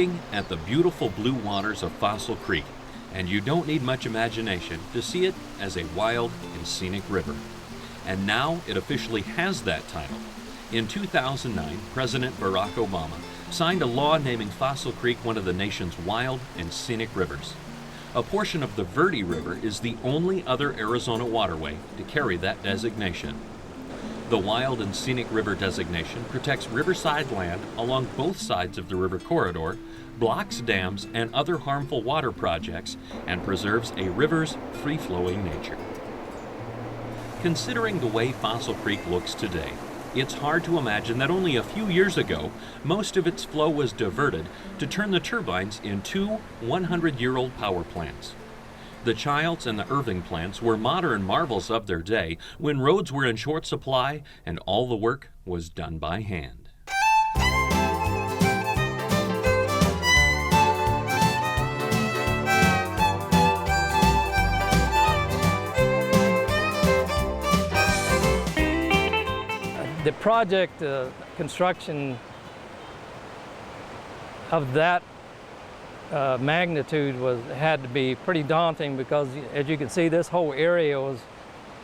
looking at the beautiful blue waters of Fossil Creek, and you don't need much imagination to see it as a wild and scenic river. And now it officially has that title. In 2009, President Barack Obama signed a law naming Fossil Creek one of the nation's wild and scenic rivers. A portion of the Verde River is the only other Arizona waterway to carry that designation. The Wild and Scenic River designation protects riverside land along both sides of the river corridor, blocks dams and other harmful water projects, and preserves a river's free-flowing nature. Considering the way Fossil Creek looks today, it's hard to imagine that only a few years ago, most of its flow was diverted to turn the turbines in two 100-year-old power plants. The Childs and the Irving plants were modern marvels of their day when roads were in short supply and all the work was done by hand. The project construction of that magnitude had to be pretty daunting because, as you can see, this whole area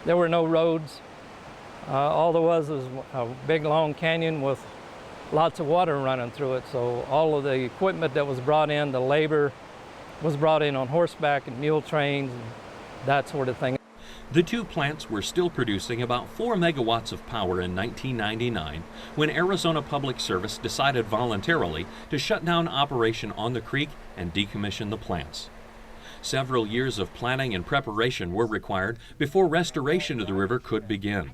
there were no roads. All there was a big long canyon with lots of water running through it. So all of the equipment that was brought in, the labor was brought in on horseback and mule trains and that sort of thing. The two plants were still producing about 4 megawatts of power in 1999 when Arizona Public Service decided voluntarily to shut down operation on the creek and decommission the plants. Several years of planning and preparation were required before restoration of the river could begin.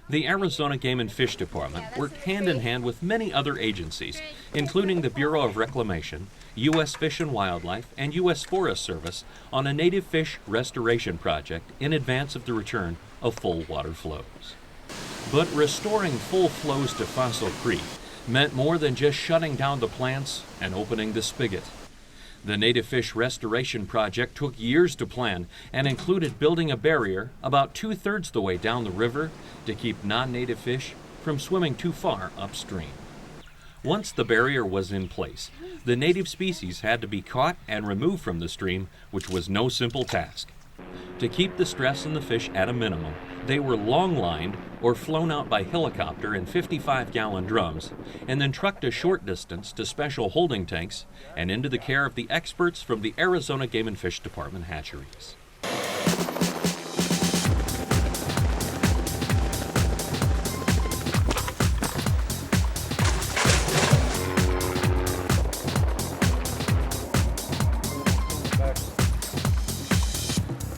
The Arizona Game and Fish Department worked hand in hand with many other agencies, including the Bureau of Reclamation, U.S. Fish and Wildlife, and U.S. Forest Service on a native fish restoration project in advance of the return of full water flows. But restoring full flows to Fossil Creek meant more than just shutting down the plants and opening the spigot. The native fish restoration project took years to plan and included building a barrier about 2/3 the way down the river to keep non-native fish from swimming too far upstream. Once the barrier was in place, the native species had to be caught and removed from the stream, which was no simple task. To keep the stress on the fish at a minimum, they were long-lined or flown out by helicopter in 55-gallon drums and then trucked a short distance to special holding tanks and into the care of the experts from the Arizona Game and Fish Department hatcheries.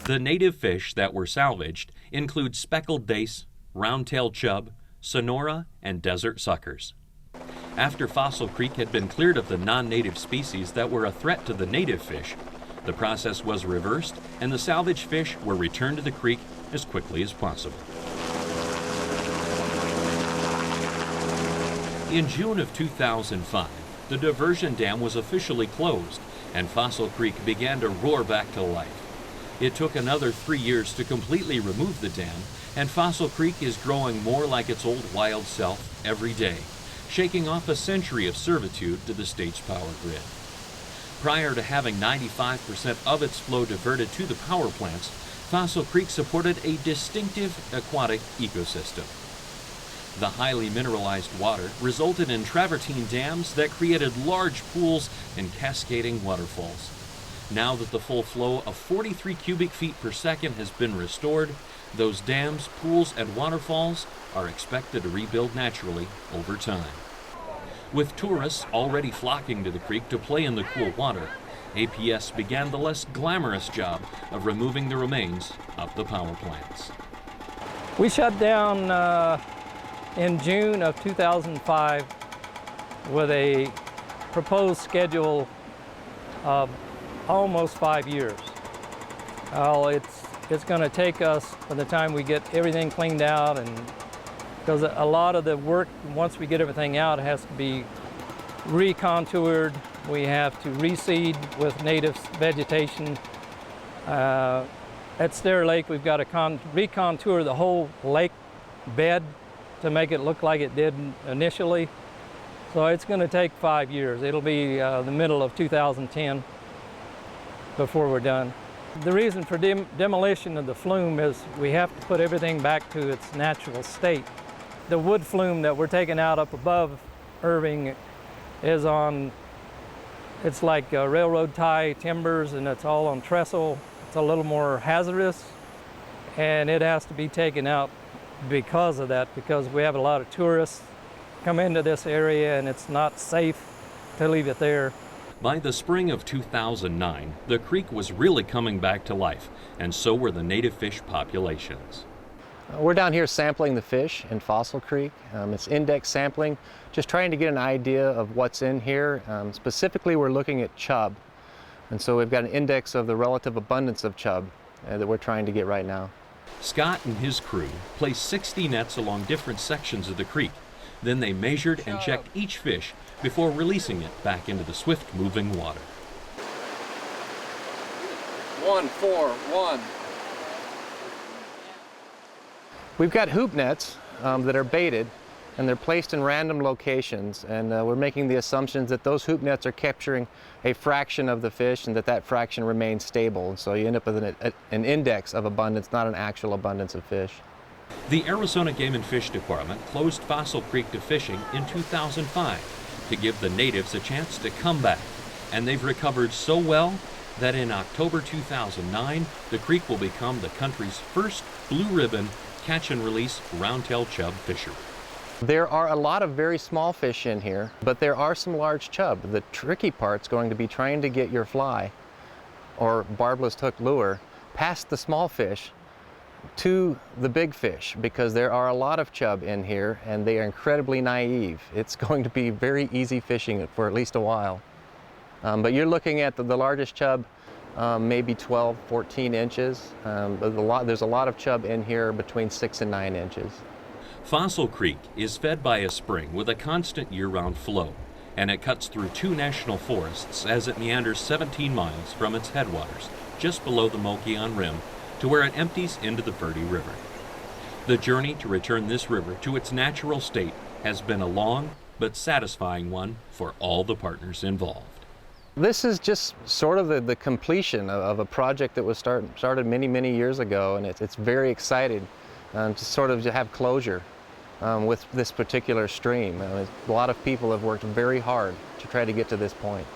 The native fish that were salvaged include speckled dace, round-tailed chub, sonora, and desert suckers. After Fossil Creek had been cleared of the non-native species that were a threat to the native fish, the process was reversed and the salvaged fish were returned to the creek as quickly as possible. In June of 2005, the diversion dam was officially closed and Fossil Creek began to roar back to life. It took another 3 years to completely remove the dam, and Fossil Creek is growing more like its old wild self every day, shaking off a century of servitude to the state's power grid. Prior to having 95% of its flow diverted to the power plants, Fossil Creek supported a distinctive aquatic ecosystem. The highly mineralized water resulted in travertine dams that created large pools and cascading waterfalls. Now that the full flow of 43 cubic feet per second has been restored, those dams, pools, and waterfalls are expected to rebuild naturally over time. With tourists already flocking to the creek to play in the cool water, APS began the less glamorous job of removing the remains of the power plants. We shut down in June of 2005 with a proposed schedule of almost 5 years. It's going to take us, by the time we get everything cleaned out, and because a lot of the work, once we get everything out, it has to be recontoured. We have to reseed with native vegetation. At Stair Lake, we've got to recontour the whole lake bed to make it look like it did initially. So it's going to take 5 years. It'll be the middle of 2010 before we're done. The reason for demolition of the flume is we have to put everything back to its natural state. The wood flume that we're taking out up above Irving is on, it's like railroad tie timbers, and it's all on trestle. It's a little more hazardous, and it has to be taken out because of that, because we have a lot of tourists come into this area and it's not safe to leave it there. By the spring of 2009, the creek was really coming back to life, and so were the native fish populations. We're down here sampling the fish in Fossil Creek. It's index sampling, just trying to get an idea of what's in here. Specifically, we're looking at chub, and so we've got an index of the relative abundance of chub that we're trying to get right now. Scott and his crew placed 60 nets along different sections of the creek. Then they measured and checked each fish before releasing it back into the swift-moving water. 1-4-1. We've got hoop nets that are baited, and they're placed in random locations, and we're making the assumptions that those hoop nets are capturing a fraction of the fish and that fraction remains stable. And so you end up with an index of abundance, not an actual abundance of fish. The Arizona Game and Fish Department closed Fossil Creek to fishing in 2005 to give the natives a chance to come back, and they've recovered so well that in October 2009, the creek will become the country's first blue ribbon catch and release roundtail chub fishery. There are a lot of very small fish in here, but there are some large chub. The tricky part's going to be trying to get your fly or barbless hook lure past the small fish to the big fish, because there are a lot of chub in here and they are incredibly naive. It's going to be very easy fishing for at least a while. But you're looking at the largest chub, maybe 12, 14 inches. But there's a lot of chub in here between 6 and 9 inches. Fossil Creek is fed by a spring with a constant year-round flow, and it cuts through 2 national forests as it meanders 17 miles from its headwaters, just below the Mogollon Rim, to where it empties into the Verde River. The journey to return this river to its natural state has been a long but satisfying one for all the partners involved. This is just sort of the completion of a project that was started many, many years ago, and it's very exciting to sort of have closure with this particular stream. A lot of people have worked very hard to try to get to this point.